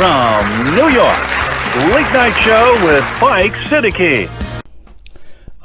from New York, Late Night Show with Mike Siddiqui.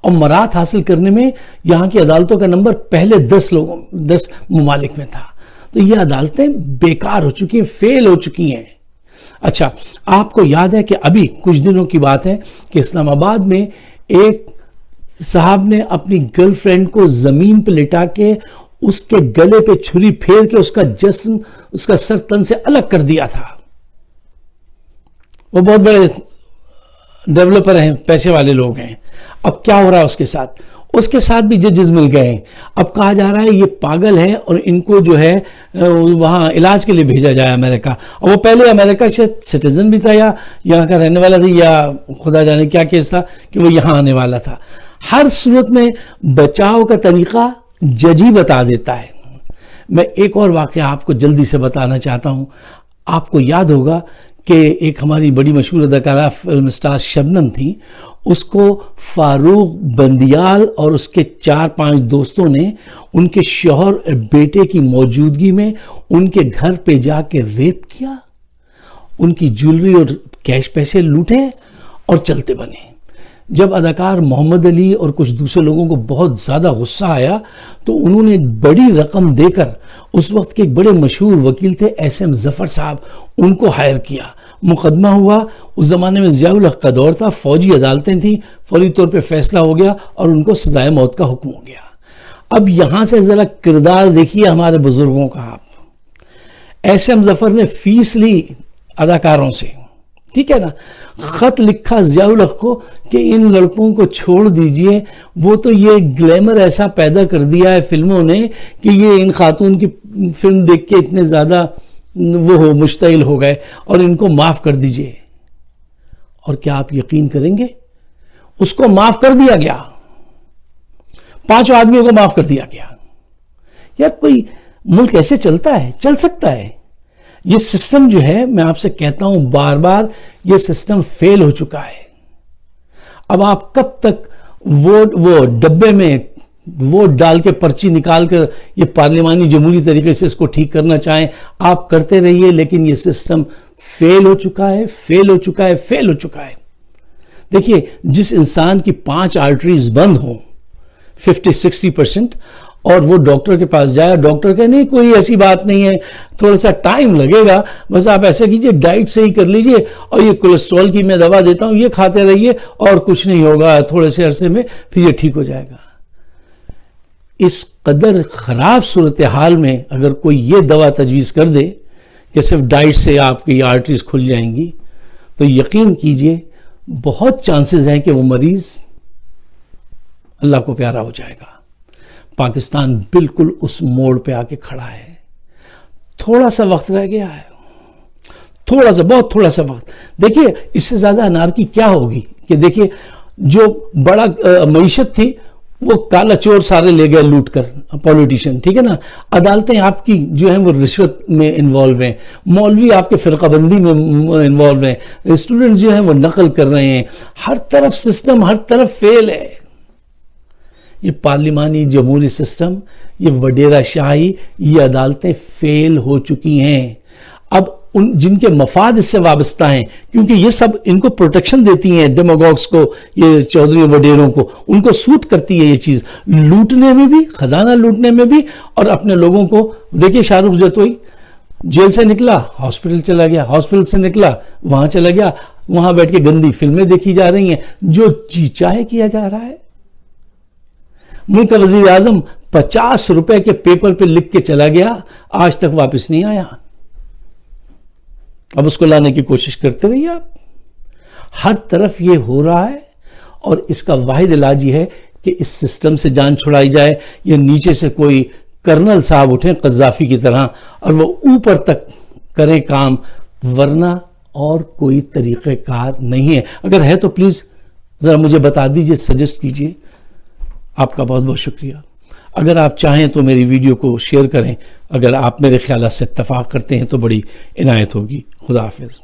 اور مراد حاصل کرنے میں یہاں کی عدالتوں کا نمبر پہلے 10 ممالک میں تھا. تو یہ عدالتیں بیکار ہو چکی ہیں, فیل ہو چکی ہیں. اچھا, آپ کو یاد ہے کہ ابھی کچھ دنوں کی بات ہے کہ اسلام آباد میں ایک صاحب نے اپنی گرل فرینڈ کو زمین پہ لٹا کے اس کے گلے پہ چھری پھیر کے اس کا جسم, اس کا سر تن سے الگ کر دیا تھا. وہ بہت بڑے ڈیولپر ہیں, پیسے والے لوگ ہیں. اب کیا ہو رہا ہے اس کے ساتھ بھی ججز مل گئے ہیں. اب کہا جا رہا ہے یہ پاگل ہے اور ان کو جو ہے وہاں علاج کے لیے بھیجا جائے امریکہ. اور وہ پہلے امریکہ سے سٹیزن بھی تھا یا یہاں کا رہنے والا تھا, یا خدا جانے کیا کیس تھا کہ وہ یہاں آنے والا تھا. ہر صورت میں بچاؤ کا طریقہ جج ہی بتا دیتا ہے. میں ایک اور واقعہ آپ کو جلدی سے بتانا چاہتا ہوں. آپ کو یاد ہوگا کہ ایک ہماری بڑی مشہور اداکارہ فلم سٹار شبنم تھی, اس کو فاروق بندیال اور اس کے 4-5 دوستوں نے ان کے شوہر اور بیٹے کی موجودگی میں ان کے گھر پہ جا کے ریپ کیا, ان کی جیولری اور کیش پیسے لوٹے اور چلتے بنے. جب اداکار محمد علی اور کچھ دوسرے لوگوں کو بہت زیادہ غصہ آیا تو انہوں نے ایک بڑی رقم دے کر اس وقت کے ایک بڑے مشہور وکیل تھے SM ظفر صاحب, ان کو ہائر کیا. مقدمہ ہوا. اس زمانے میں ضیاء الحق کا دور تھا, فوجی عدالتیں تھیں, فوری طور پہ فیصلہ ہو گیا اور ان کو سزائے موت کا حکم ہو گیا. اب یہاں سے ذرا کردار دیکھیے ہمارے بزرگوں کا. آپ SM ظفر نے فیس لی اداکاروں سے, ٹھیک ہے نا, خط لکھا ضیاء الحق کو کہ ان لڑکوں کو چھوڑ دیجئے, وہ تو یہ گلیمر ایسا پیدا کر دیا ہے فلموں نے کہ یہ ان خاتون کی فلم دیکھ کے اتنے زیادہ وہ مشتعل ہو گئے اور ان کو معاف کر دیجئے. اور کیا آپ یقین کریں گے, اس کو معاف کر دیا گیا, 5 آدمیوں کو معاف کر دیا گیا. یار کوئی ملک ایسے چلتا ہے, چل سکتا ہے؟ یہ سسٹم جو ہے, میں آپ سے کہتا ہوں بار بار, یہ سسٹم فیل ہو چکا ہے. اب آپ کب تک وہ ڈبے میں ووٹ ڈال کے پرچی نکال کر یہ پارلیمانی جمہوری طریقے سے اس کو ٹھیک کرنا چاہیں, آپ کرتے رہیے, لیکن یہ سسٹم فیل ہو چکا ہے, فیل ہو چکا ہے, فیل ہو چکا ہے. دیکھیے, جس انسان کی 5 آرٹریز بند ہوں 50-60%, اور وہ ڈاکٹر کے پاس جائے, ڈاکٹر کہ نہیں کوئی ایسی بات نہیں ہے, تھوڑا سا ٹائم لگے گا, بس آپ ایسا کیجئے, ڈائٹ صحیح کر لیجئے, اور یہ کولیسٹرول کی میں دوا دیتا ہوں, یہ کھاتے رہیے اور کچھ نہیں ہوگا, تھوڑے سے عرصے میں پھر یہ ٹھیک ہو جائے گا. اس قدر خراب صورتحال میں اگر کوئی یہ دوا تجویز کر دے کہ صرف ڈائٹ سے آپ کی آرٹریز کھل جائیں گی, تو یقین کیجئے بہت چانسز ہیں کہ وہ مریض اللہ کو پیارا ہو جائے گا. پاکستان بالکل اس موڑ پہ آ کے کھڑا ہے. تھوڑا سا وقت رہ گیا ہے, تھوڑا سا, بہت تھوڑا سا وقت. دیکھیے اس سے زیادہ انارکی کیا ہوگی کہ دیکھیے جو بڑا معیشت تھی وہ کالا چور سارے لے گئے لوٹ کر, پولیٹیشین, ٹھیک ہے نا. عدالتیں آپ کی جو ہیں وہ رشوت میں انوالو ہیں, مولوی آپ کے فرقہ بندی میں انوالو ہیں, اسٹوڈنٹ جو ہیں وہ نقل کر رہے ہیں. ہر طرف سسٹم, ہر طرف فیل ہے. یہ پارلیمانی جمہوری سسٹم, یہ وڈیرہ شاہی, یہ عدالتیں فیل ہو چکی ہیں. اب جن کے مفاد اس سے وابستہ ہیں, کیونکہ یہ سب ان کو پروٹیکشن دیتی ہیں, ڈیموگوگس کو, یہ چودھری وڈیروں کو, ان کو سوٹ کرتی ہے یہ چیز, لوٹنے میں بھی, خزانہ لوٹنے میں بھی, اور اپنے لوگوں کو. دیکھیے شاہ رخ جتوئی جیل سے نکلا ہاسپٹل چلا گیا, ہاسپٹل سے نکلا وہاں چلا گیا, وہاں بیٹھ کے گندی فلمیں دیکھی جا رہی ہیں, جو جی چاہے کیا جا رہا ہے. ملک کا وزیر اعظم 50 روپے کے پیپر پہ لکھ کے چلا گیا, آج تک واپس نہیں آیا. اب اس کو لانے کی کوشش کرتے رہیے آپ. ہر طرف یہ ہو رہا ہے, اور اس کا واحد علاج یہ ہے کہ اس سسٹم سے جان چھڑائی جائے. یہ نیچے سے کوئی کرنل صاحب اٹھیں قذافی کی طرح اور وہ اوپر تک کریں کام, ورنہ اور کوئی طریقہ کار نہیں ہے. اگر ہے تو پلیز ذرا مجھے بتا دیجئے, سجیسٹ کیجئے. آپ کا بہت بہت شکریہ. اگر آپ چاہیں تو میری ویڈیو کو شیئر کریں. اگر آپ میرے خیالات سے اتفاق کرتے ہیں تو بڑی عنایت ہوگی. خدا حافظ.